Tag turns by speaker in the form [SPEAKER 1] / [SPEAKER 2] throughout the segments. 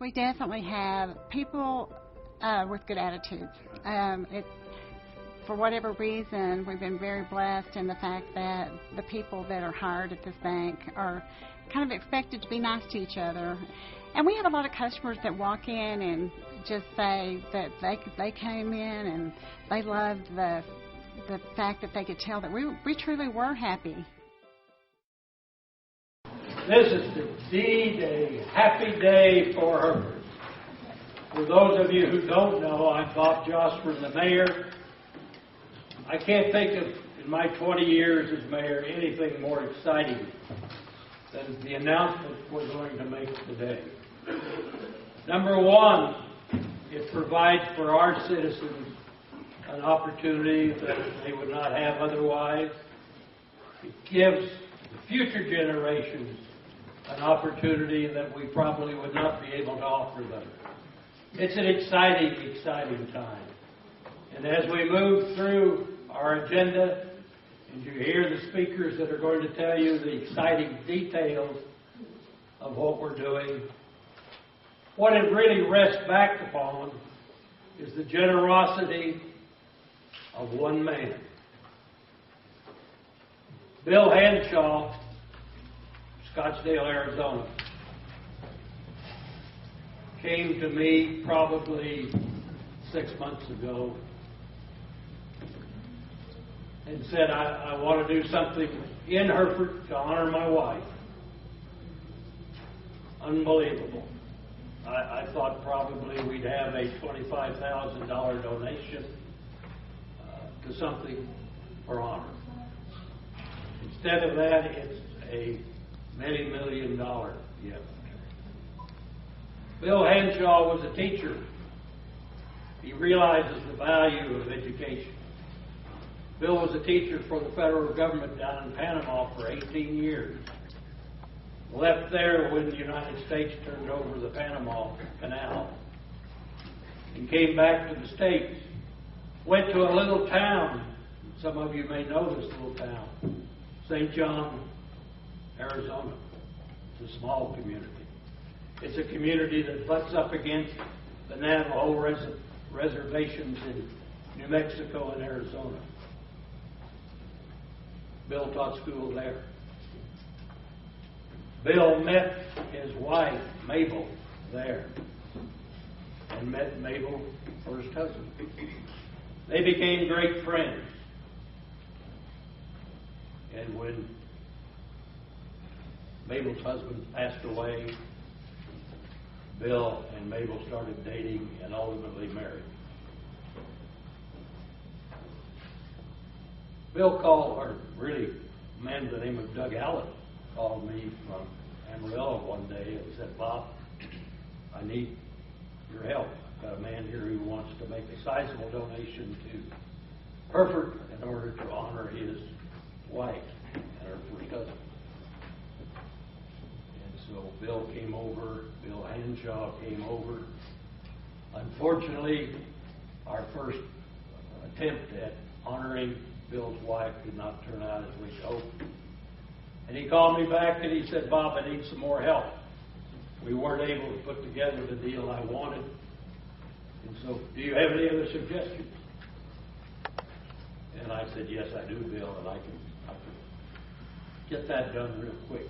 [SPEAKER 1] We definitely have people with good attitudes. For whatever reason, we've been very blessed in the fact that the people that are hired at this bank are kind of expected to be nice to each other. And we have a lot of customers that walk in and just say that they came in and they loved the fact that they could tell that we truly were happy.
[SPEAKER 2] This is indeed a happy day for Hereford. For those of you who don't know, I'm Bob Josper, the mayor. I can't think of, in my 20 years as mayor, anything more exciting than the announcement we're going to make today. Number one, it provides for our citizens an opportunity that they would not have otherwise. It gives the future generations an opportunity that we probably would not be able to offer them. It's an exciting, exciting time. And as we move through our agenda, and you hear the speakers that are going to tell you the exciting details of what we're doing, what it really rests back upon is the generosity of one man. Bill Henshaw, Scottsdale, Arizona, came to me probably 6 months ago and said, I want to do something in Hereford to honor my wife. Unbelievable. I thought probably we'd have a $25,000 donation to something for honor. Instead of that, it's a many $million-dollar gift. Bill Henshaw was a teacher. He realizes the value of education. Bill was a teacher for the federal government down in Panama for 18 years. Left there when the United States turned over the Panama Canal and came back to the States. Went to a little town. Some of you may know this little town, St. John, Arizona. It's a small community. It's a community that butts up against the Navajo reservations in New Mexico and Arizona. Bill taught school there. Bill met his wife, Mabel, there, and met Mabel's first husband. They became great friends. And when Mabel's husband passed away, Bill and Mabel started dating and ultimately married. Bill called, or really a man by the name of Doug Allen called me from Amarillo one day and said, Bob, I need your help. I've got a man here who wants to make a sizable donation to Hereford in order to honor his wife and her first husband. And so Bill came over, Bill Henshaw came over. Unfortunately, our first attempt at honoring Bill's wife did not turn out as we hoped. And he called me back and he said, Bob, I need some more help. We weren't able to put together the deal I wanted. And so, do you have any other suggestions? And I said, yes, I do, Bill, and I can get that done real quick.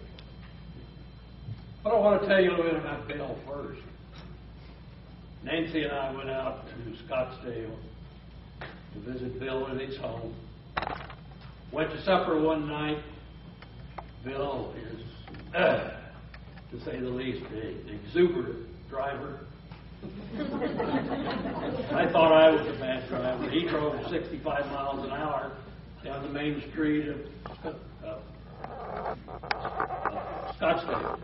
[SPEAKER 2] But I want to tell you a little bit about Bill first. Nancy and I went out to Scottsdale to visit Bill in his home. Went to supper one night. Bill is, to say the least, an exuberant driver. I thought I was a bad driver. He drove 65 miles an hour down the main street of Scottsdale.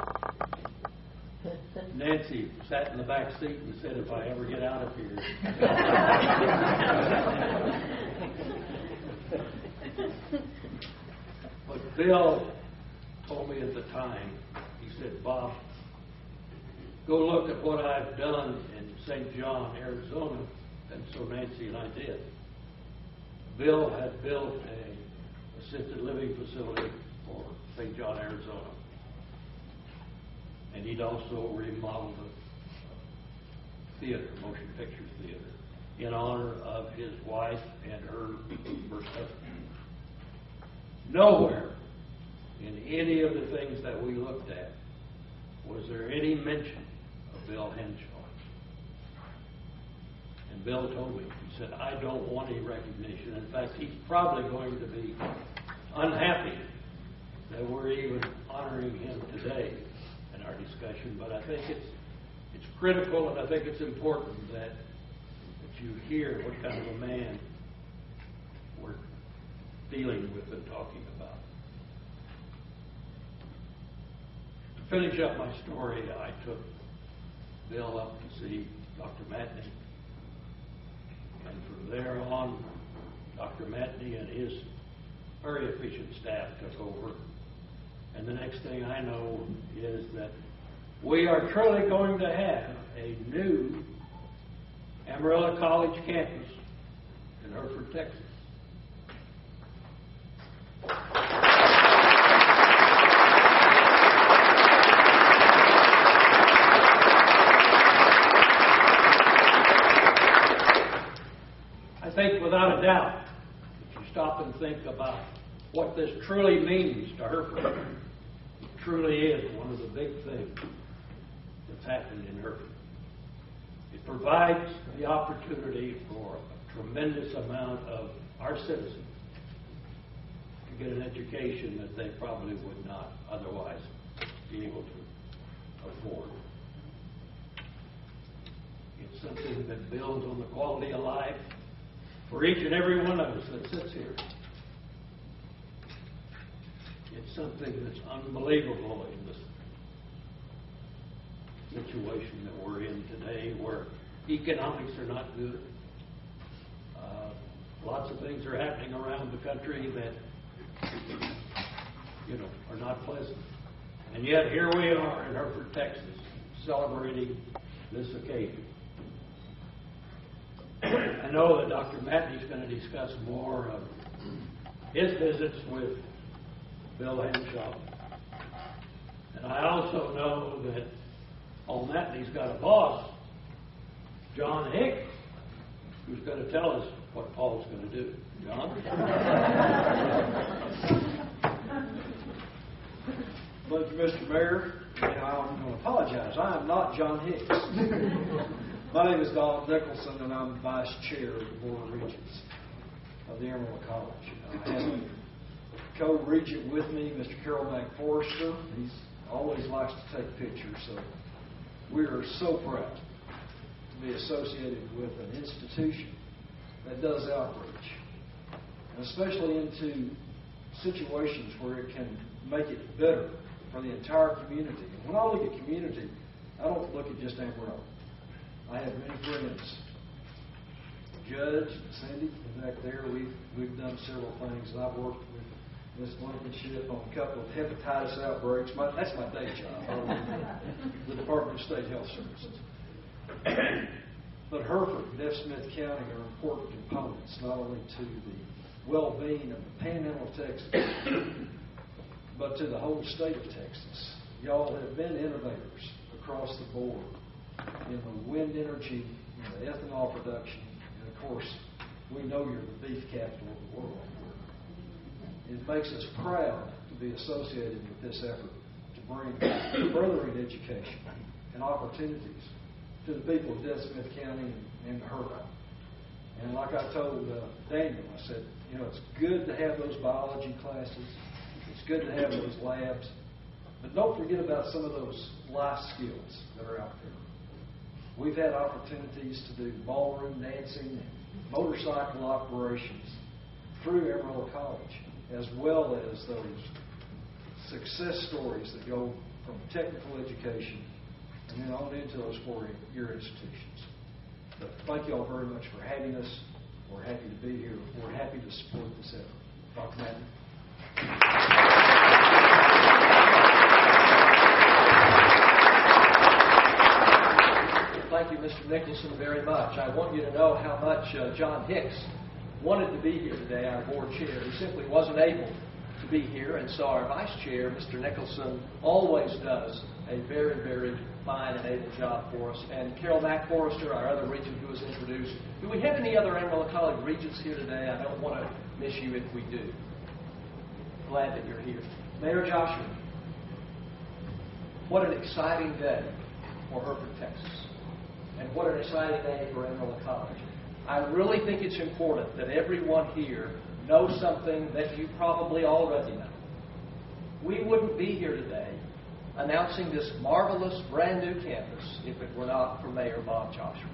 [SPEAKER 2] Nancy sat in the back seat and said, if I ever get out of here. But Bill told me at the time, he said, Bob, go look at what I've done in St. John, Arizona. And so Nancy and I did. Bill had built an assisted living facility for St. John, Arizona. And he'd also remodeled theater, motion picture theater, in honor of his wife and her first husband. Nowhere in any of the things that we looked at was there any mention of Bill Henshaw. And Bill told me, he said, I don't want any recognition. In fact, he's probably going to be unhappy that we're even honoring him today in our discussion. But I think it's critical, and I think it's important that you hear what kind of a man we're dealing with and talking about. To finish up my story, I took Bill up to see Dr. Matney. And from there on, Dr. Matney and his very efficient staff took over. And the next thing I know is that we are truly going to have a new Amarillo College campus in Hereford, Texas. I think without a doubt, if you stop and think about what this truly means to Hereford, it truly is one of the big things that's happened in Hereford. It provides the opportunity for a tremendous amount of our citizens to get an education that they probably would not otherwise be able to afford. It's something that builds on the quality of life for each and every one of us that sits here. It's something that's unbelievable in this situation that we're in today, where economics are not good. Lots of things are happening around the country that, are not pleasant. And yet here we are in Hereford, Texas, celebrating this occasion. I know that Dr. Matney is going to discuss more of his visits with Bill Henshaw. And I also know that on Matney's got a boss, John Hicks, who's going to tell us what Paul's going to do. John?
[SPEAKER 3] Thank you, Mr. Mayor. I'm going to apologize. I am not John Hicks. My name is Donald Nicholson, and I'm Vice Chair of the Board of Regents of the Amarillo College. I have a co-regent with me, Mr. Carroll McForrester. He always likes to take pictures, so we are so proud to be associated with an institution that does outreach, and especially into situations where it can make it better for the entire community. And when I look at community, I don't look at just Amarillo. I have many friends. Judge, Cindy, back there, we've done several things, and I've worked with Ms. Blankenship on a couple of hepatitis outbreaks. That's my day job. I work with the Department of State Health Services. But Hereford and F. Smith County are important components, not only to the well-being of the Panhandle of Texas, but to the whole state of Texas. Y'all have been innovators across the board in the wind energy, in the ethanol production, and of course, we know you're the beef capital of the world. It makes us proud to be associated with this effort to bring furthering education and opportunities to the people of F. Smith County and Hereford. And like I told Daniel, I said, it's good to have those biology classes. It's good to have those labs. But don't forget about some of those life skills that are out there. We've had opportunities to do ballroom dancing and motorcycle operations through Amarillo College, as well as those success stories that go from technical education and then on into those four-year institutions. But thank you all very much for having us. We're happy to be here. We're happy to support this effort. Dr. Madden.
[SPEAKER 4] Thank you, Mr. Nicholson, very much. I want you to know how much John Hicks wanted to be here today, our board chair. He simply wasn't able to be here, and so our vice chair, Mr. Nicholson, always does a very, very fine and able job for us. And Carol Mack Forrester, our other regent who was introduced. Do we have any other Amarillo College regents here today? I don't want to miss you if we do. Glad that you're here. Mayor Joshua, what an exciting day for Hereford, Texas. And what an exciting day for Amarillo College. I really think it's important that everyone here knows something that you probably already know. We wouldn't be here today announcing this marvelous brand new campus if it were not for Mayor Bob Joshua.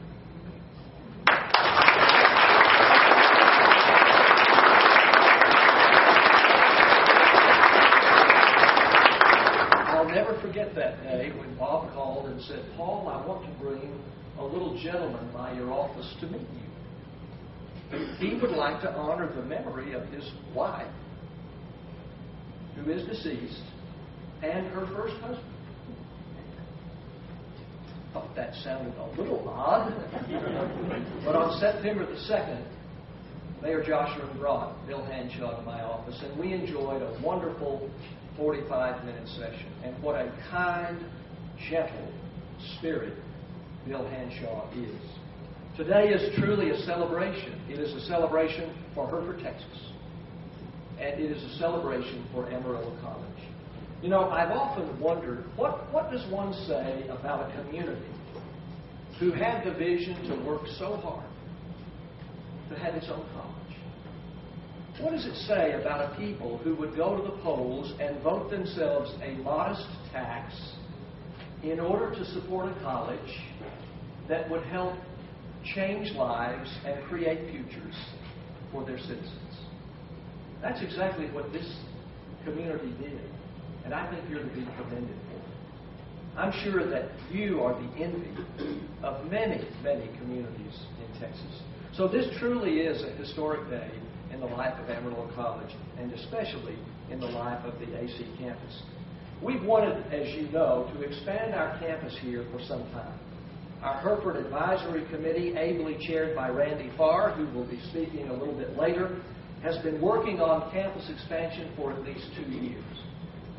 [SPEAKER 4] I'll never forget that day when Bob called and said, "Paul, I want to bring a little gentleman by your office to meet you. He would like to honor the memory of his wife, who is deceased, and her first husband." Thought that sounded a little odd. But on September the 2nd, Mayor Joshua brought Bill Hanshaw to my office, and we enjoyed a wonderful 45-minute session. And what a kind, gentle spirit Bill Hanshaw is. Today is truly a celebration. It is a celebration for Hereford, Texas. And it is a celebration for Amarillo College. You know, I've often wondered, what does one say about a community who had the vision to work so hard to have its own college? What does it say about a people who would go to the polls and vote themselves a modest tax in order to support a college that would help change lives and create futures for their citizens? That's exactly what this community did, and I think you're to be commended for it. I'm sure that you are the envy of many, many communities in Texas. So this truly is a historic day in the life of Amarillo College, and especially in the life of the AC campus. We've wanted, as you know, to expand our campus here for some time. Our Hereford Advisory Committee, ably chaired by Randy Farr, who will be speaking a little bit later, has been working on campus expansion for at least 2 years.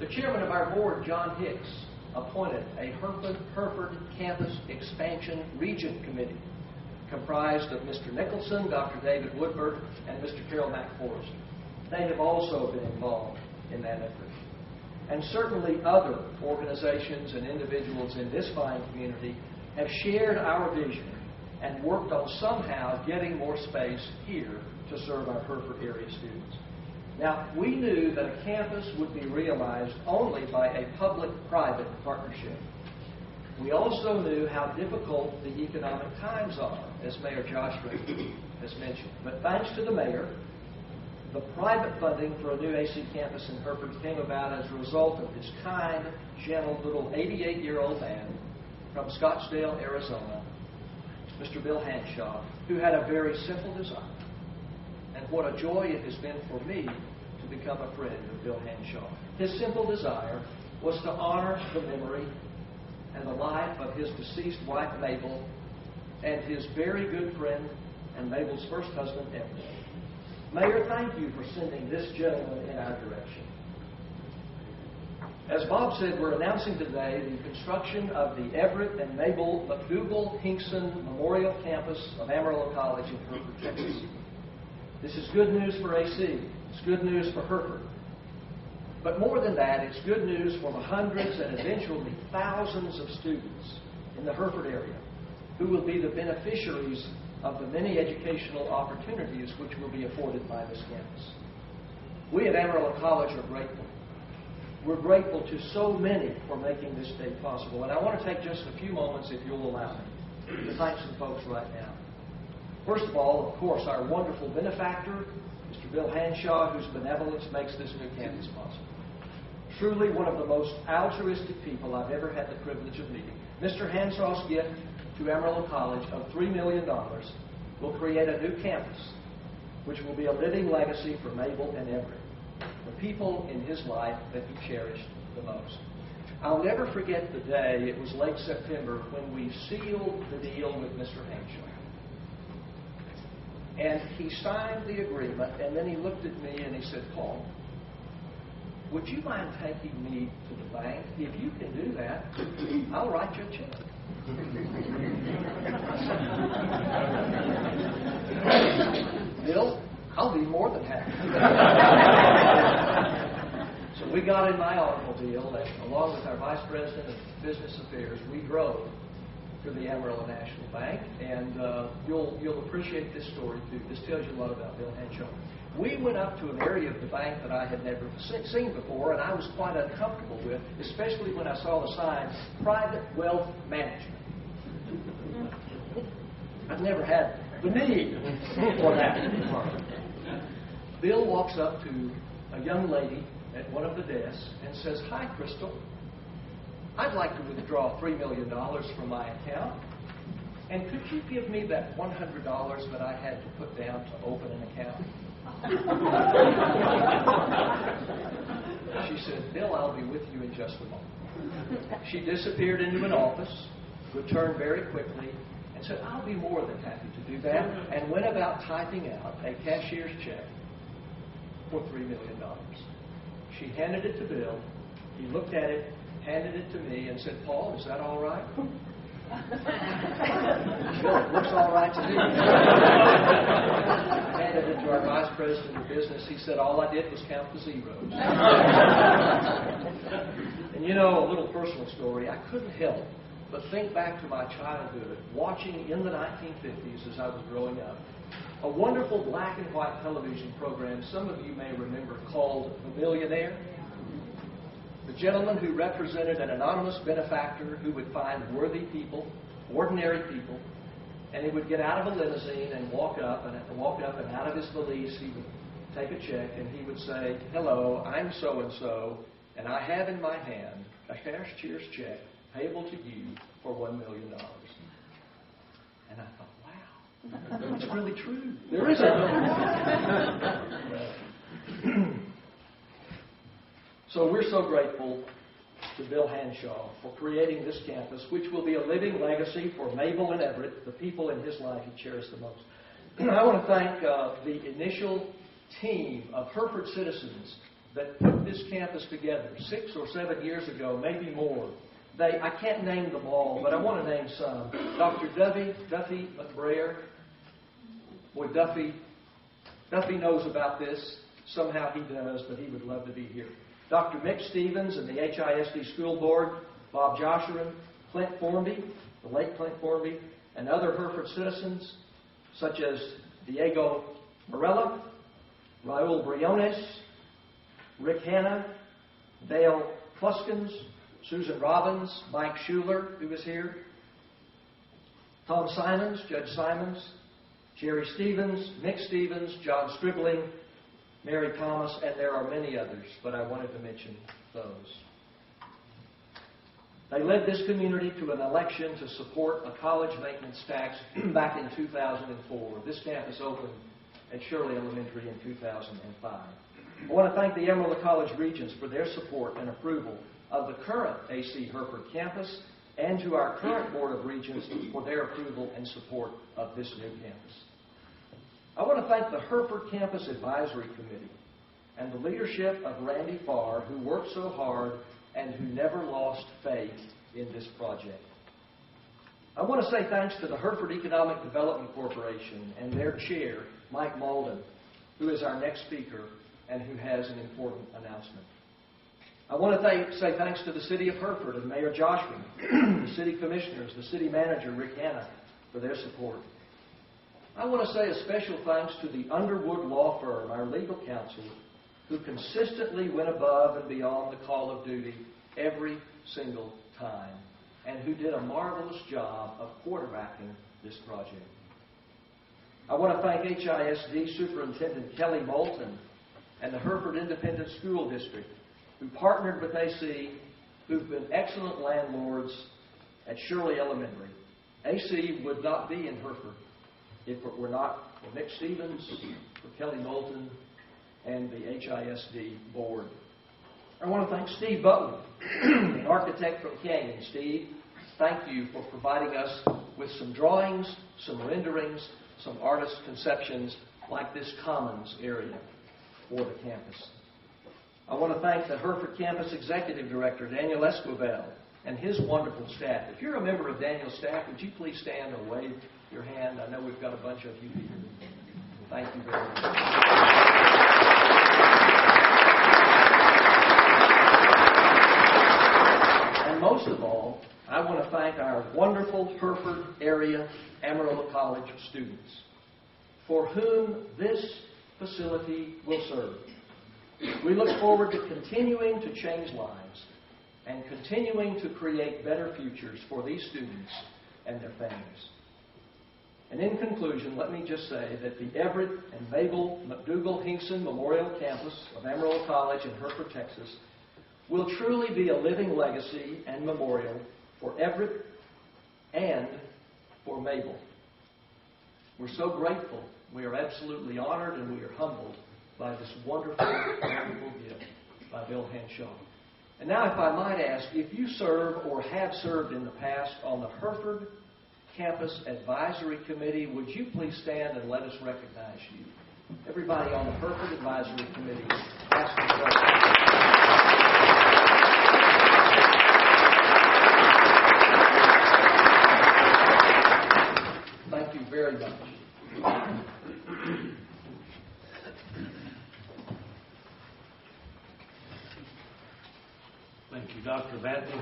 [SPEAKER 4] The chairman of our board, John Hicks, appointed a Hereford Campus Expansion Region Committee comprised of Mr. Nicholson, Dr. David Woodward, and Mr. Carol Mack Forrester. They have also been involved in that effort. And certainly other organizations and individuals in this fine community have shared our vision and worked on somehow getting more space here to serve our Hereford area students. Now, we knew that a campus would be realized only by a public-private partnership. We also knew how difficult the economic times are, as Mayor Joshua has mentioned. But thanks to the mayor, the private funding for a new AC campus in Hereford came about as a result of this kind, gentle, little 88-year-old man from Scottsdale, Arizona, Mr. Bill Hanshaw, who had a very simple desire. And what a joy it has been for me to become a friend of Bill Hanshaw. His simple desire was to honor the memory and the life of his deceased wife, Mabel, and his very good friend and Mabel's first husband, Everett. Mayor, thank you for sending this gentleman in our direction. As Bob said, we're announcing today the construction of the Everett and Mabel McDougall-Hinkson Memorial Campus of Amarillo College in Hereford, Texas. This is good news for AC. It's good news for Hereford. But more than that, it's good news for the hundreds and eventually thousands of students in the Hereford area who will be the beneficiaries of the many educational opportunities which will be afforded by this campus. We at Amarillo College are grateful. We're grateful to so many for making this day possible. And I want to take just a few moments, if you'll allow me, to thank some folks right now. First of all, of course, our wonderful benefactor, Mr. Bill Hanshaw, whose benevolence makes this new campus possible. Truly one of the most altruistic people I've ever had the privilege of meeting. Mr. Hanshaw's gift to Amarillo College of $3 million will create a new campus, which will be a living legacy for Mabel and Everett, the people in his life that he cherished the most. I'll never forget the day, it was late September, when we sealed the deal with Mr. Hanshaw. And he signed the agreement, and then he looked at me and he said, "Paul, would you mind taking me to the bank? If you can do that, I'll write you a check. Bill, I'll be more than happy. So we got in my automobile, and along with our Vice President of Business Affairs, we drove to the Amarillo National Bank, and you'll appreciate this story too. This tells you a lot about Bill Henshaw. We went up to an area of the bank that I had never seen before, and I was quite uncomfortable with, especially when I saw the sign, Private Wealth Management. I've never had the need for that department. Bill walks up to a young lady at one of the desks and says, "Hi, Crystal. I'd like to withdraw $3 million from my account. And could you give me that $100 that I had to put down to open an account?" She said, "Bill, I'll be with you in just a moment." She disappeared into an office, returned very quickly, and said, "I'll be more than happy to do that," and went about typing out a cashier's check for $3 million. She handed it to Bill. He looked at it, handed it to me, and said, "Paul, is that all right?" "Bill, it looks all right to me." I handed it to our Vice President of Business. He said, "All I did was count the zeros." And you know, a little personal story, I couldn't help but think back to my childhood, watching in the 1950s as I was growing up, a wonderful black and white television program some of you may remember called The Millionaire. The gentleman who represented an anonymous benefactor who would find worthy people, ordinary people, and he would get out of a limousine and walk up, and out of his valise he would take a check, and he would say, "Hello, I'm so-and-so, and I have in my hand a cashier's check payable to you for $1 million. And I thought, wow, it's really true. There is a million. So we're so grateful to Bill Henshaw for creating this campus, which will be a living legacy for Mabel and Everett, the people in his life he cherished the most. I want to thank the initial team of Hereford citizens that put this campus together 6 or 7 years ago, maybe more. I can't name them all, but I want to name some. Dr. Duffy McBrayer. Boy, Duffy knows about this. Somehow he does, but he would love to be here. Dr. Mick Stevens and the HISD School Board, Bob Joshua, Clint Formby, the late Clint Formby, and other Hereford citizens, such as Diego Morella, Raul Briones, Rick Hanna, Dale Pluskins, Susan Robbins, Mike Schuler, who was here, Tom Simons, Judge Simons, Jerry Stevens, Mick Stevens, John Stribling, Mary Thomas, and there are many others, but I wanted to mention those. They led this community to an election to support a college maintenance tax back in 2004. This campus opened at Shirley Elementary in 2005. I want to thank the Amarillo College Regents for their support and approval of the current AC Hereford campus, and to our current Board of Regents for their approval and support of this new campus. I want to thank the Hereford Campus Advisory Committee and the leadership of Randy Farr, who worked so hard and who never lost faith in this project. I want to say thanks to the Hereford Economic Development Corporation and their chair, Mike Malden, who is our next speaker and who has an important announcement. I want to say thanks to the City of Hereford and Mayor Joshua, the City Commissioners, the City Manager, Rick Hanna, for their support. I want to say a special thanks to the Underwood Law Firm, our legal counsel, who consistently went above and beyond the call of duty every single time, and who did a marvelous job of quarterbacking this project. I want to thank HISD Superintendent Kelly Moulton and the Hereford Independent School District, who partnered with AC, who've been excellent landlords at Shirley Elementary. AC would not be in Hereford if it were not for Mick Stevens, for Kelly Moulton, and the HISD board. I want to thank Steve Butler, an architect from Canyon. Steve, thank you for providing us with some drawings, some renderings, some artist conceptions like this commons area for the campus. I want to thank the Hereford Campus Executive Director, Daniel Esquivel, and his wonderful staff. If you're a member of Daniel's staff, would you please stand or wave your hand? I know we've got a bunch of you here. Thank you very much. And most of all, I want to thank our wonderful Hereford area Amarillo College students, for whom this facility will serve. We look forward to continuing to change lives and continuing to create better futures for these students and their families. And in conclusion, let me just say that the Everett and Mabel McDougall-Hinkson Memorial Campus of Amarillo College in Hereford, Texas, will truly be a living legacy and memorial for Everett and for Mabel. We're so grateful. We are absolutely honored and we are humbled by this wonderful, wonderful gift by Bill Henshaw. And now, if I might ask, if you serve or have served in the past on the Hereford Campus Advisory Committee, would you please stand and let us recognize you? Everybody on the Hereford Advisory Committee, ask for questions. Thank you very much.
[SPEAKER 2] Thank you, Dr. Batney.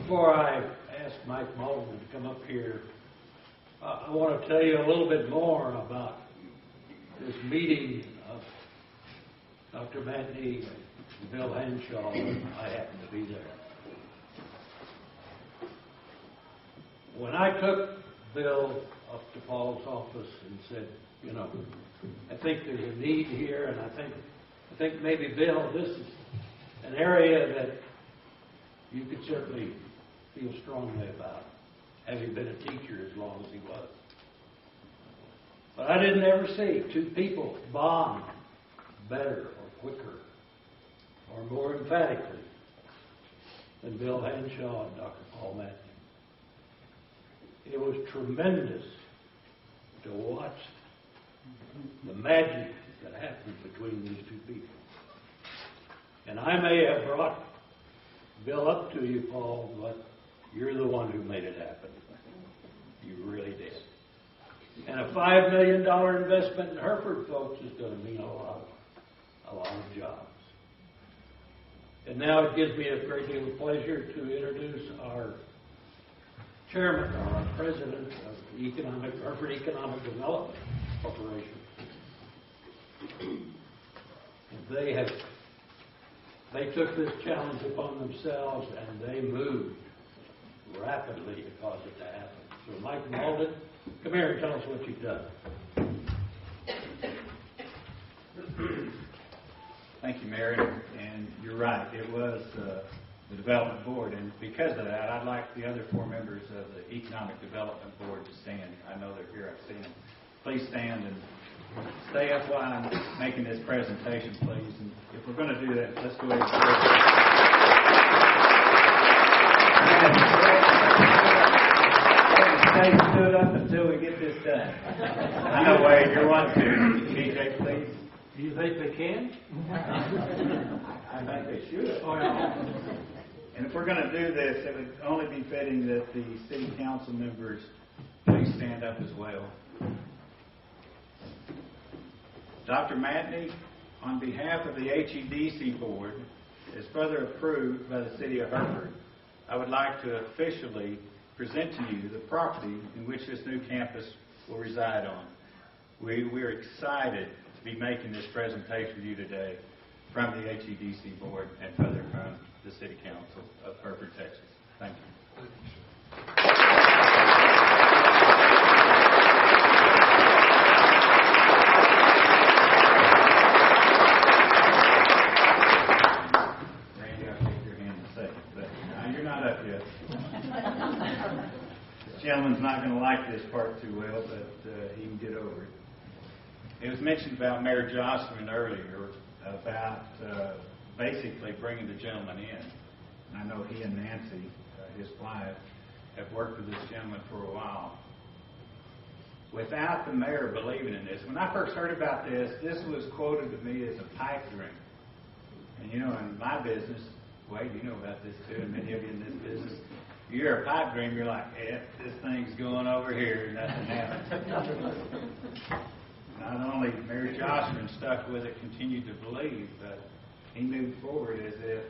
[SPEAKER 2] Before I ask Mike Malden to come up here, I want to tell you a little bit more about this meeting of Dr. Batney and Bill Henshaw. I happened to be there. When I took Bill up to Paul's office and said, you know, I think there's a need here, and I think maybe, Bill, this is an area that you could certainly feel strongly about, having been a teacher as long as he was. But I didn't ever see two people bond better or quicker or more emphatically than Bill Henshaw and Dr. Paul Matthew. It was tremendous to watch the magic that happened between these two people. And I may have brought Bill up to you, Paul, but you're the one who made it happen. You really did. And a $5 million investment in Hereford, folks, is going to mean a lot of jobs. And now it gives me a great deal of pleasure to introduce our chairman, or our president of the Hereford Economic Development Corporation. They took this challenge upon themselves and they moved rapidly to cause it to happen. So Mike Malden, come here and tell us what you've done.
[SPEAKER 5] Thank you, Mary. And you're right, it was the Development Board. And because of that, I'd like the other four members of the Economic Development Board to stand. I know they're here, I've seen them. Please stand and stay up while I'm making this presentation, please. And if we're going to do that, let's go ahead and stay stood up until we get this done. I know, Wade, you're one too. DJ, please.
[SPEAKER 2] Do you think they can?
[SPEAKER 5] I think they should.
[SPEAKER 2] Oh, yeah.
[SPEAKER 5] And if we're going to do this, it would only be fitting that the city council members please stand up as well. Dr. Matney, on behalf of the HEDC Board, as further approved by the City of Hereford, I would like to officially present to you the property in which this new campus will reside on. We're excited to be making this presentation to you today from the HEDC Board and further from the City Council of Hereford, Texas. Thank you. Randy, I'll shake your hand in a second, but you're not up yet. This gentleman's not going to like this part too well, but he can get over it. It was mentioned about Mayor Jocelyn earlier about basically bringing the gentleman in. And I know he and Nancy, his wife, have worked with this gentleman for a while. without the mayor believing in this. When I first heard about this, this was quoted to me as a pipe dream. And you know, in my business, Wade, you know about this too, and many of you in this business, you're a pipe dream, you're like, yeah, this thing's going over here, nothing happens. Not only Mayor Jocelyn stuck with it, continued to believe, but he moved forward as if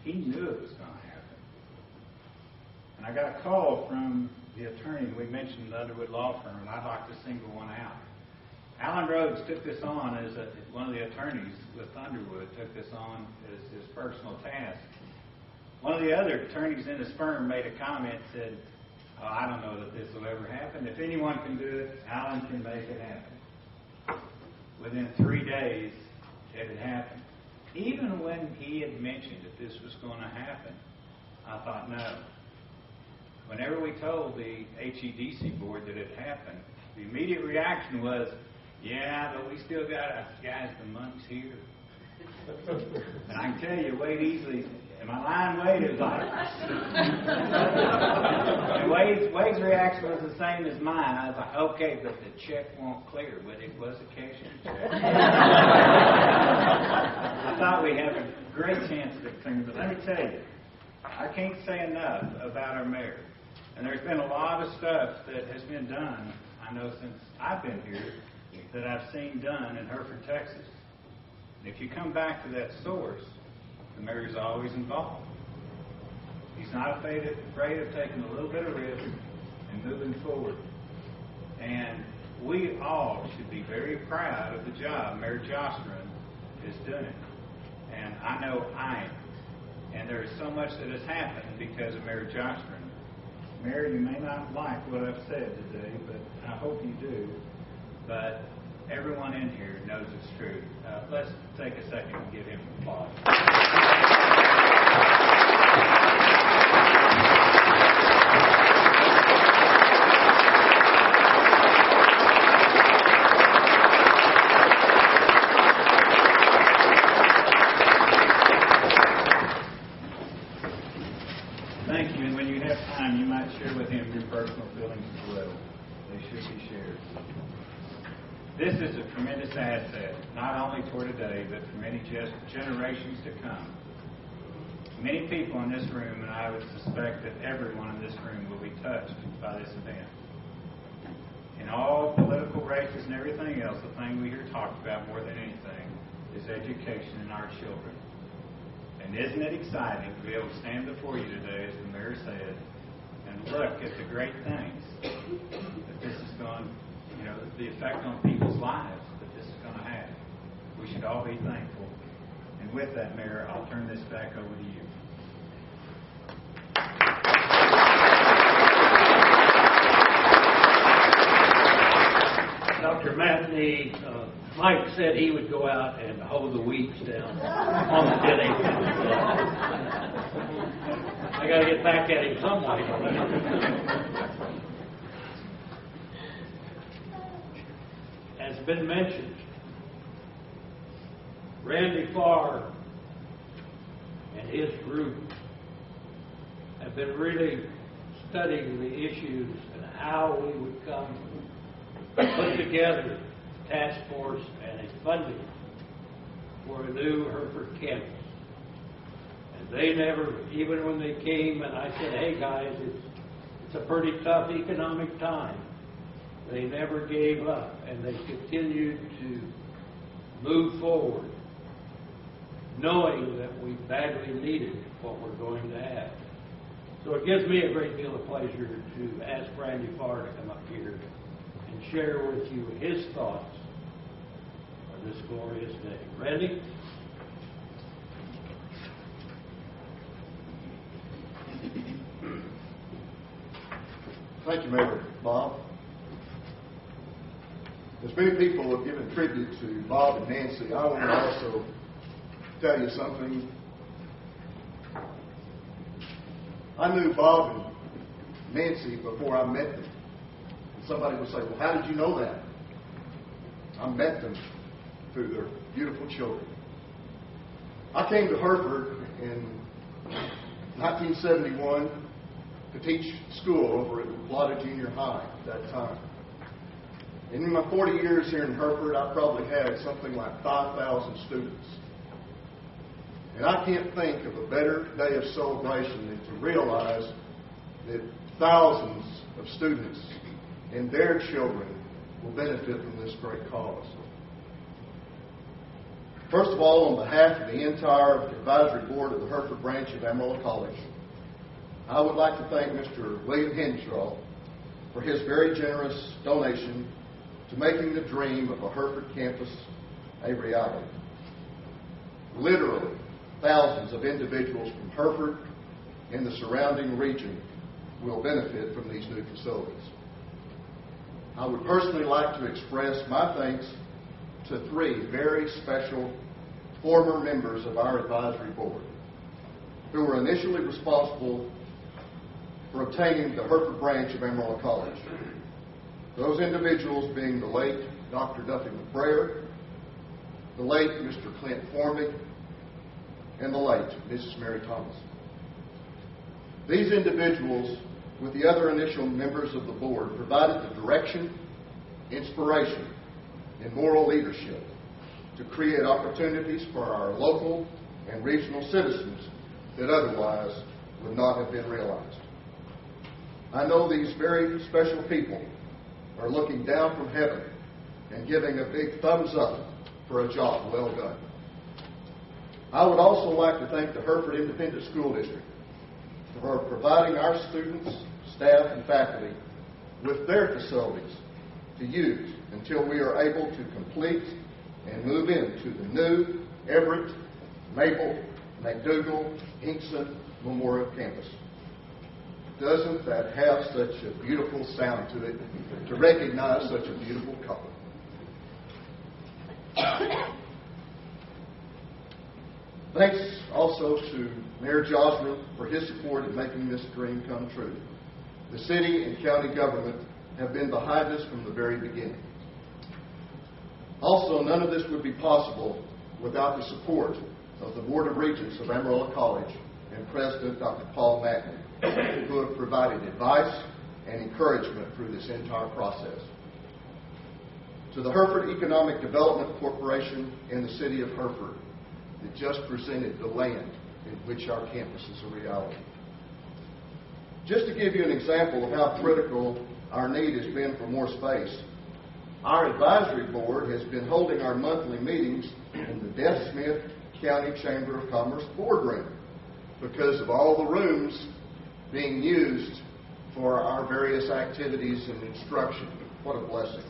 [SPEAKER 5] he knew it was going to happen. And I got a call from the attorney. We mentioned the Underwood Law Firm, and I'd like to single one out. Alan Rhodes took this on as one of the attorneys with Underwood took this on as his personal task. One of the other attorneys in his firm made a comment, said, oh, I don't know that this will ever happen. If anyone can do it, Alan can make it happen. Within 3 days, it had happened. Even when he had mentioned that this was going to happen, I thought, no. Whenever we told the HEDC board that it happened, the immediate reaction was, yeah, but we still got guys, the monks here. And I can tell you, Wade easily, am I lying, Wade? It was like, and Wade's reaction was the same as mine. I was like, okay, but the check won't clear, but it was a cashier's check. I thought we had a great chance of it clearing, but let me tell you, I can't say enough about our mayor. And there's been a lot of stuff that has been done, I know since I've been here, that I've seen done in Hereford, Texas. And if you come back to that source, the mayor's always involved. He's not afraid of taking a little bit of risk and moving forward. And we all should be very proud of the job Mayor Jocelyn is doing. And I know I am. And there is so much that has happened because of Mayor Jocelyn. Mayor, you may not like what I've said today, but I hope you do. But everyone in here knows it's true. Let's take a second and give him applause. Thank you. And when you have time, you might share with him your personal feelings as well. They should be shared. This is a tremendous asset, not only for today, but for many generations to come. Many people in this room, and I would suspect that everyone in this room will be touched by this event. In all political races and everything else, the thing we hear talked about more than anything is education in our children. And isn't it exciting to be able to stand before you today, as the mayor said, and look at the great things that this is going, the effect on people's lives that this is going to have. We should all be thankful. And with that, Mayor, I'll turn this back over to you.
[SPEAKER 2] Dr. Matney, Mike said he would go out and hold the weeds down on the 10 acres. I got to get back at him some way. As been mentioned, Randy Farr and his group have been really studying the issues and how we would come put together a task force and a funding for a new Hereford campus. And they never, even when they came and I said, hey guys, it's a pretty tough economic time, they never gave up, and they continued to move forward, knowing that we badly needed what we're going to have. So it gives me a great deal of pleasure to ask Randy Farr to come up here and share with you his thoughts on this glorious day. Randy?
[SPEAKER 6] Thank you, Mayor Bob. As many people have given tribute to Bob and Nancy, I want to also tell you something. I knew Bob and Nancy before I met them. And somebody would say, well, how did you know that? I met them through their beautiful children. I came to Hereford in 1971 to teach school over at Lotta Junior High at that time. In my 40 years here in Hereford, I probably had something like 5,000 students. And I can't think of a better day of celebration than to realize that thousands of students and their children will benefit from this great cause. First of all, on behalf of the entire advisory board of the Hereford branch of Amarillo College, I would like to thank Mr. William Henshaw for his very generous donation to making the dream of a Hereford campus a reality. Literally, thousands of individuals from Hereford and the surrounding region will benefit from these new facilities. I would personally like to express my thanks to 3 very special former members of our advisory board who were initially responsible for obtaining the Hereford branch of Amarillo College. Those individuals being the late Dr. Duffy McBrayer, the late Mr. Clint Formby, and the late Mrs. Mary Thomas. These individuals, with the other initial members of the board, provided the direction, inspiration, and moral leadership to create opportunities for our local and regional citizens that otherwise would not have been realized. I know these very special people are looking down from heaven and giving a big thumbs up for a job well done. I would also like to thank the Hereford Independent School District for providing our students, staff, and faculty with their facilities to use until we are able to complete and move into the new Everett, Maple, McDougall, Hinkson Memorial Campus. Doesn't that have such a beautiful sound to it to recognize such a beautiful couple? Thanks also to Mayor Josler for his support in making this dream come true. The city and county government have been behind us from the very beginning. Also, none of this would be possible without the support of the Board of Regents of Amarillo College and President Dr. Paul Matney, who have provided advice and encouragement through this entire process. To the Hereford Economic Development Corporation and the City of Hereford that just presented the land in which our campus is a reality. Just to give you an example of how critical our need has been for more space, our advisory board has been holding our monthly meetings in the Deaf Smith County Chamber of Commerce boardroom because of all the rooms being used for our various activities and instruction. What a blessing.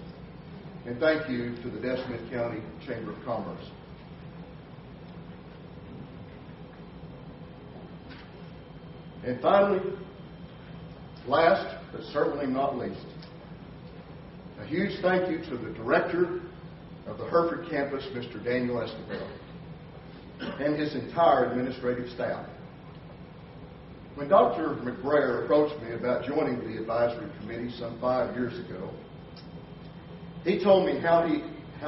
[SPEAKER 6] And thank you to the Deaf Smith County Chamber of Commerce. And finally, last but certainly not least, a huge thank you to the director of the Hereford campus, Mr. Daniel Escobar, and his entire administrative staff. When Dr. McBrayer approached me about joining the advisory committee some 5 years ago, he told me how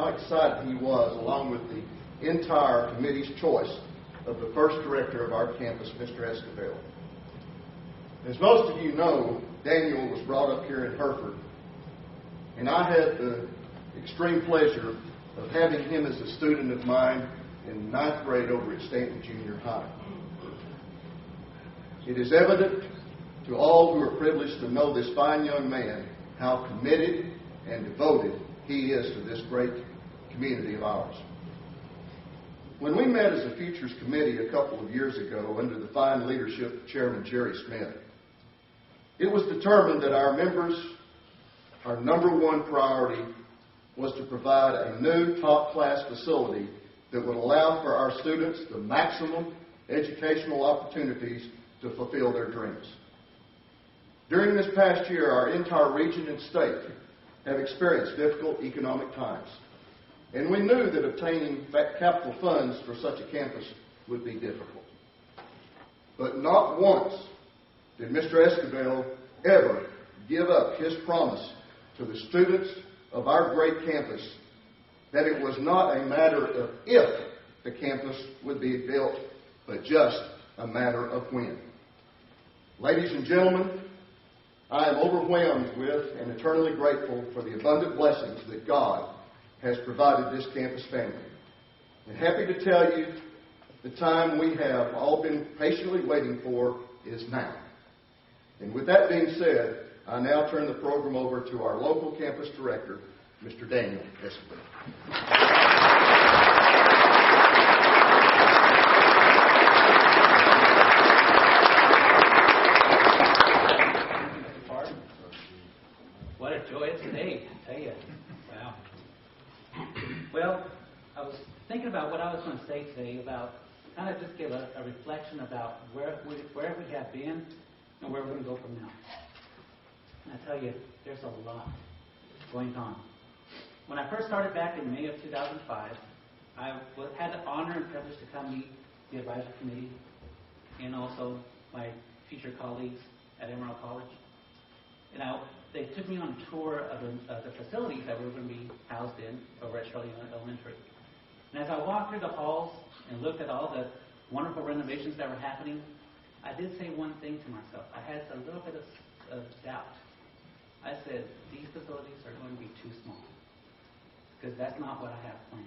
[SPEAKER 6] excited he was, along with the entire committee's choice of the first director of our campus, Mr. Escobar. As most of you know, Daniel was brought up here in Hereford, and I had the extreme pleasure of having him as a student of mine in 9th grade over at Stanton Junior High. It is evident to all who are privileged to know this fine young man how committed and devoted he is to this great community of ours. When we met as a Futures Committee a couple of years ago under the fine leadership of Chairman Jerry Smith, it was determined that our members, our number one priority was to provide a new top-class facility that would allow for our students the maximum educational opportunities to fulfill their dreams. During this past year, our entire region and state have experienced difficult economic times, and we knew that obtaining capital funds for such a campus would be difficult. But not once did Mr. Escobar ever give up his promise to the students of our great campus that it was not a matter of if the campus would be built, but just a matter of when. Ladies and gentlemen, I am overwhelmed with and eternally grateful for the abundant blessings that God has provided this campus family. And happy to tell you the time we have all been patiently waiting for is now. And with that being said, I now turn the program over to our local campus director, Mr. Daniel Esper.
[SPEAKER 7] What a joyous day, I tell you. Wow. Well, I was thinking about what I was going to say today, about kind of just give a reflection about where we have been and where we're going to go from now. And I tell you, there's a lot going on. When I first started back in May of 2005, I had the honor and privilege to come meet the advisory committee and also my future colleagues at Amarillo College. And they took me on a tour of the facilities that we were going to be housed in over at Shirley Elementary. And as I walked through the halls and looked at all the wonderful renovations that were happening, I did say one thing to myself. I had a little bit of doubt. I said, these facilities are going to be too small, because that's not what I have planned.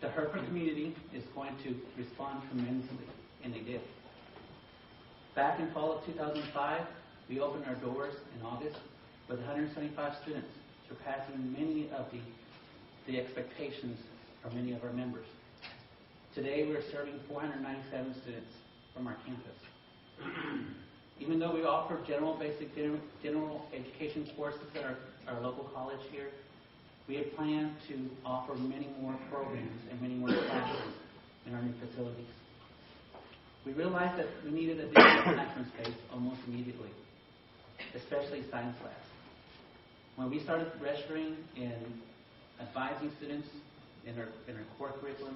[SPEAKER 7] The Hereford community is going to respond tremendously, and they did. Back in fall of 2005, we opened our doors in August with 175 students, surpassing many of the expectations for many of our members. Today, we're serving 497 students from our campus. Even though we offer general education courses at our local college here, we have planned to offer many more programs and many more classes in our new facilities. We realized that we needed additional classroom space almost immediately, especially science labs. When we started registering and advising students in our core curriculum,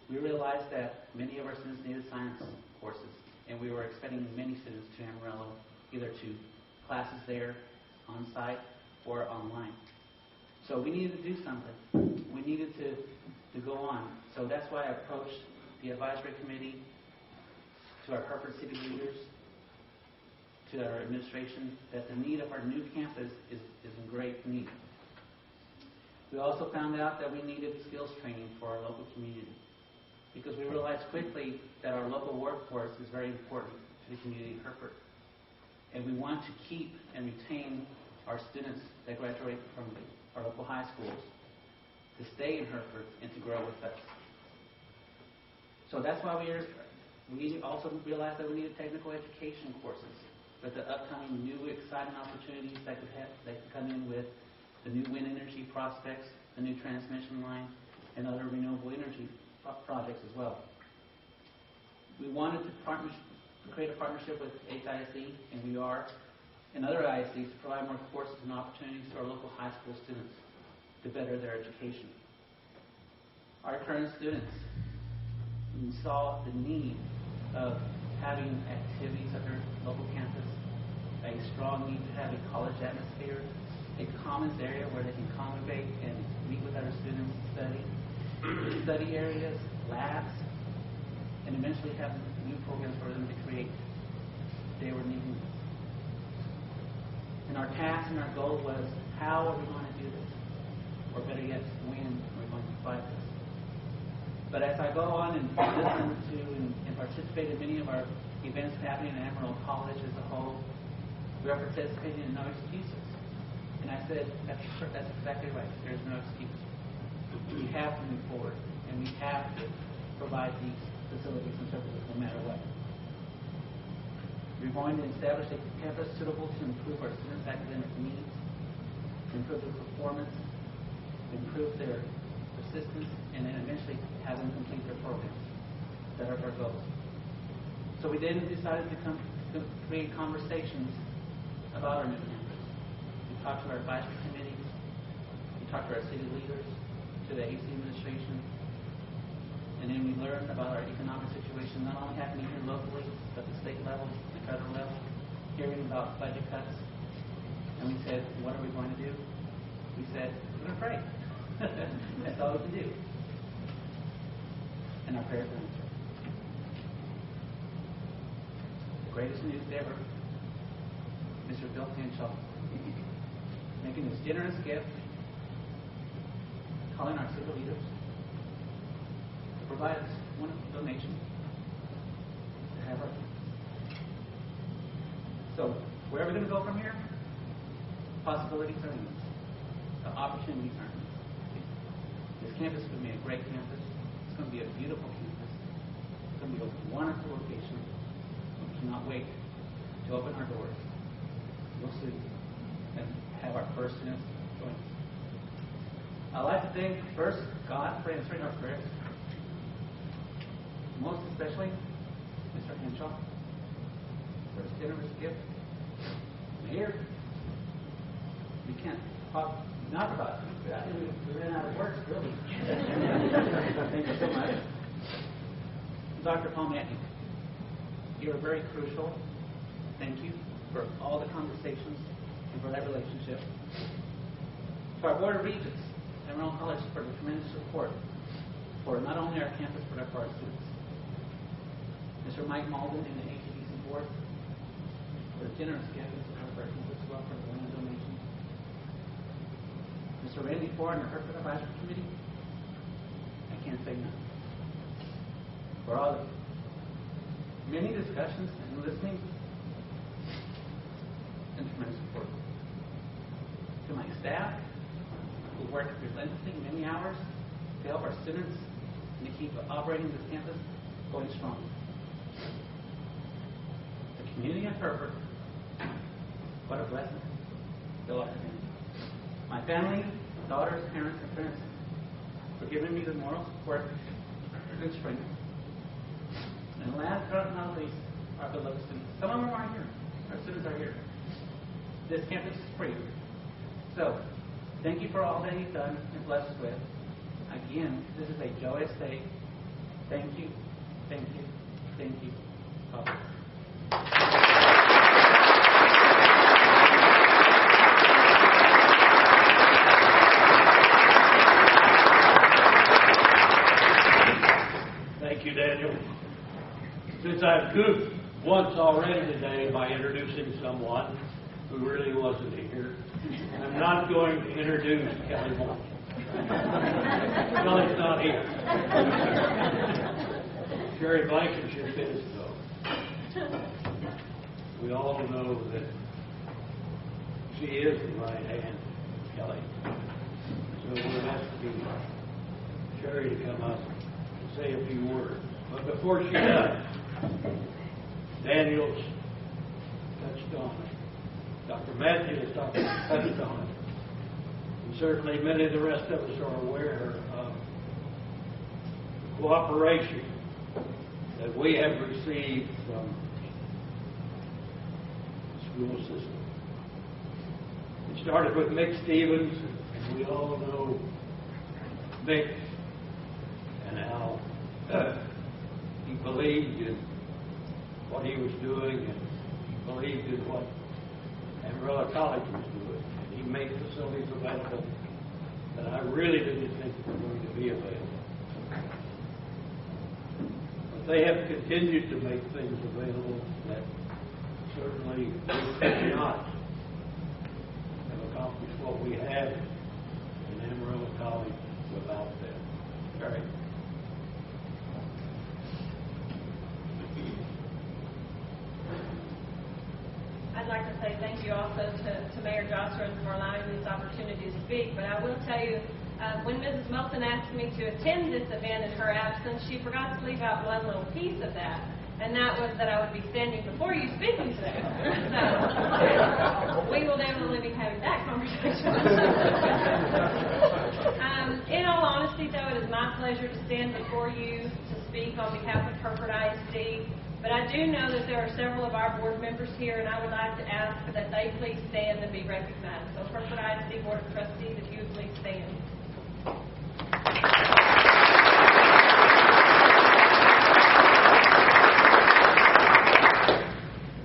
[SPEAKER 7] we realized that many of our students needed science courses, and we were expecting many students to Amarillo, either to classes there, on site, or online. So we needed to do something. We needed to go on. So that's why I approached the advisory committee, to our Hereford city leaders, to our administration, that the need of our new campus is in great need. We also found out that we needed skills training for our local community, because we realized quickly that our local workforce is very important to the community of Hereford. And we want to keep and retain our students that graduate from our local high schools to stay in Hereford and to grow with us. So that's why we also realized that we needed technical education courses with the upcoming new exciting opportunities that could come in with the new wind energy prospects, the new transmission line, and other renewable energy projects as well. We wanted to create a partnership with HISE, and we are, and other ISDs, to provide more courses and opportunities to our local high school students to better their education. Our current students saw the need of having activities at their local campus, a strong need to have a college atmosphere, a commons area where they can congregate and meet with other students, study areas, labs, and eventually have new programs for them to create. They were needing. And our task and our goal was, how are we going to do this? Or better yet, when are we going to provide this? But as I go on and listen to and participate in many of our events happening at Amarillo College as a whole, we are participating in no excuses. And I said, that's exactly right. There's no excuse. We have to move forward, and we have to provide these facilities and services no matter what. We're going to establish a campus suitable to improve our students' academic needs, improve their performance, improve their persistence, and then eventually have them complete their programs. That are our goals. So we then decided to create conversations about our new campus. We talked to our advisory committee, we talked to our city leaders, to the AC administration, and then we learned about our economic situation, not only happening here locally, but the state level, the federal level, hearing about budget cuts. And we said, what are we going to do? We said, we're going to pray. That's all we can do. And our prayers were answered. The greatest news ever Mr. Bill Henshaw, making this generous gift, calling our civil leaders to provide us one donation to have our campus. So, where are we going to go from here? Possibilities are endless. The opportunities are endless. This campus is going to be a great campus. It's going to be a beautiful campus. It's going to be a wonderful location. We cannot wait to open our doors real soon and have our first students join us. I'd like to thank first God for answering our prayers. Most especially Mr. Henshaw for his generous gift. Mayor, we can't talk enough about it. I think we ran out of words, really. Thank you so much. Dr. Paul Matney, you are very crucial. Thank you for all the conversations and for that relationship. To our Board of Regents, Amarillo College, for the tremendous support for not only our campus but for our students. Mr. Mike Malden and the HEDC Board for the generous gift and support for our campus as well for the land donation. Mr. Randy Ford and the Hereford Advisory Committee, I can't say enough. For all the many discussions and listening and tremendous support. To my staff, who worked relentlessly many hours to help our students and to keep operating this campus going strong. The community of Hereford, what a blessing. Fill our hands. My family, daughters, parents, and friends for giving me the moral support and strength. And last but not least, our beloved students. Some of them are here. Our students are here. This campus is free. So, thank you for all that you've done and blessed us with. Again, this is a joyous day. Thank you, thank you, thank you. Bye.
[SPEAKER 2] Thank you, Daniel. Since I've goofed once already today by introducing someone who really wasn't here, I'm not going to introduce Kelly Moore. Kelly's not here. Sherry Blankenship is, though. We all know that she is the right hand of Kelly. So we'll ask Sherry to come up and say a few words. But before she does, Daniel's touched on it. Dr. Matthew has touched on it. And certainly many of the rest of us are aware of the cooperation that we have received from the school system. It started with Mick Stevens, and we all know Mick and how he believed in what he was doing, and he believed in what Amarillo College was doing. And he made facilities available that I really didn't think were going to be available. But they have continued to make things available that certainly we could not have accomplished what we have in Amarillo College without them. Very.
[SPEAKER 8] I'd like to say thank you also to Mayor Josser for allowing me this opportunity to speak. But I will tell you, when Mrs. Melton asked me to attend this event in her absence, she forgot to leave out one little piece of that. And that was that I would be standing before you speaking today. So we will definitely be having that conversation. In all honesty, though, it is my pleasure to stand before you to speak on behalf of Hereford ISD. But I do know that there are several of our board members here, and I would like to ask that they please stand and be recognized. So Hereford ISD Board of Trustees, if you would please stand.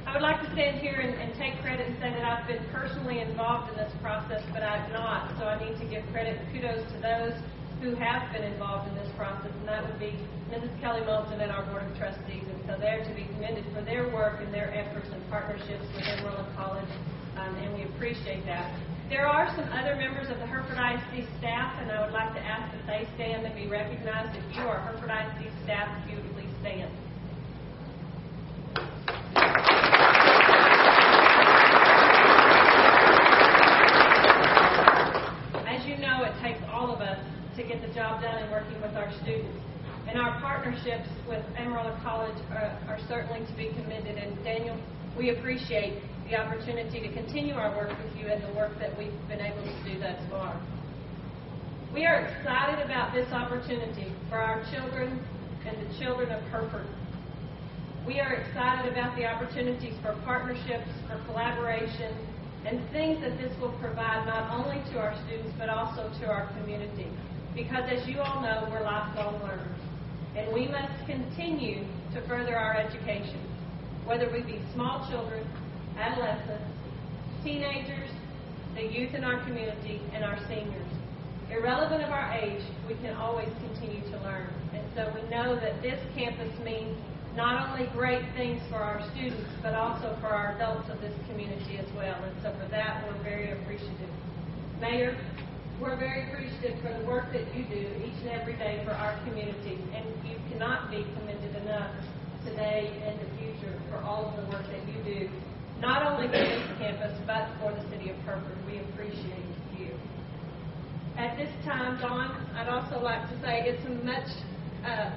[SPEAKER 8] I would like to stand here and take credit and say that I've been personally involved in this process, but I've not. So I need to give credit and kudos to those who have been involved in this process, and that would be Mrs. Kelly Moulton and our Board of Trustees. And so they're to be commended for their work and their efforts and partnerships with Amarillo College appreciate that. There are some other members of the Hereford ISD staff, and I would like to ask that they stand and be recognized. If you are Hereford ISD staff, if you would please stand. As you know, it takes all of us to get the job done in working with our students. And our partnerships with Amarillo College are certainly to be commended. And Daniel, we appreciate the opportunity to continue our work with you and the work that we've been able to do thus far. We are excited about this opportunity for our children and the children of Hereford. We are excited about the opportunities for partnerships, for collaboration, and things that this will provide not only to our students but also to our community. Because as you all know, we're lifelong learners, and we must continue to further our education, whether we be small children, adolescents, teenagers, the youth in our community, and our seniors. Irrelevant of our age, we can always continue to learn. And so we know that this campus means not only great things for our students, but also for our adults of this community as well. And so for that, we're very appreciative. Mayor, we're very appreciative for the work that you do each and every day for our community. And you cannot be commended enough today and in the future for all of the work that you do, not only for this campus, but for the city of Hereford. We appreciate you. At this time, Dawn, I'd also like to say it's a much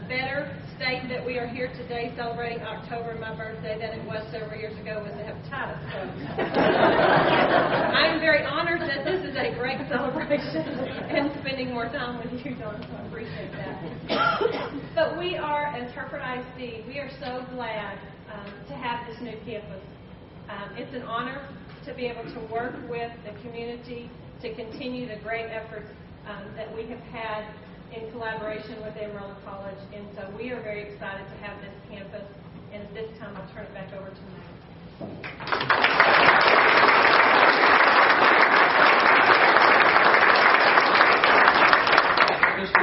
[SPEAKER 8] better state that we are here today celebrating October, my birthday, than it was several years ago with the hepatitis. So I'm very honored that this is a great celebration and spending more time with you, Dawn, so I appreciate that. But we are, as Hereford ISD, we are so glad to have this new campus. It's an honor to be able to work with the community to continue the great efforts that we have had in collaboration with Amarillo College. And so we are very excited to have this campus. And at this time, I'll turn it back over to Mayor.
[SPEAKER 4] Just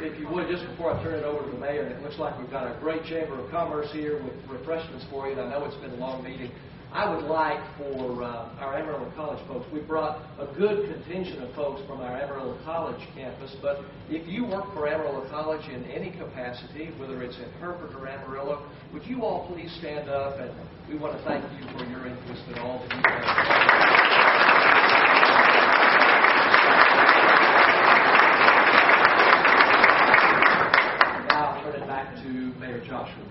[SPEAKER 4] if you would, just before I turn it over to the mayor, and it looks like we've got a great Chamber of Commerce here with refreshments for you, and I know it's been a long meeting. I would like for our Amarillo College folks, we brought a good contingent of folks from our Amarillo College campus, but if you work for Amarillo College in any capacity, whether it's in Hereford or Amarillo, would you all please stand up, and we want to thank you for your interest in all that you've done. Now I'll turn it back to Mayor Joshua.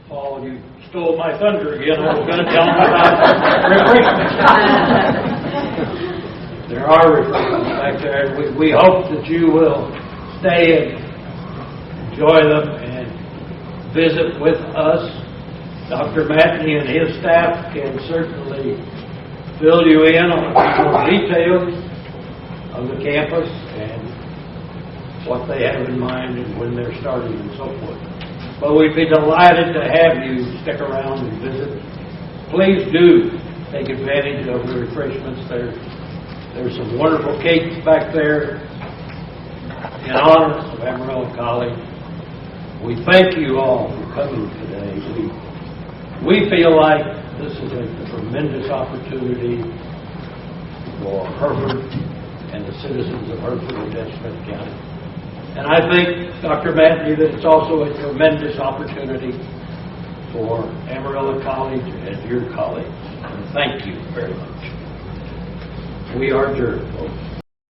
[SPEAKER 2] Paul, you stole my thunder again. I was going to tell them about refreshments. There are refreshments back there. We hope that you will stay and enjoy them and visit with us. Dr. Matney and his staff can certainly fill you in on more details of the campus and what they have in mind and when they're starting and so forth. But we'd be delighted to have you stick around and visit. Please do take advantage of the refreshments. There's some wonderful cakes back there in honor of Amarillo College. We thank you all for coming today. We feel like this is a tremendous opportunity for Hereford and the citizens of Hereford and Smith County. And I think, Dr. Matney, that it's also a tremendous opportunity for Amarillo College and your colleagues. And thank you very much. We are adjourned, folks.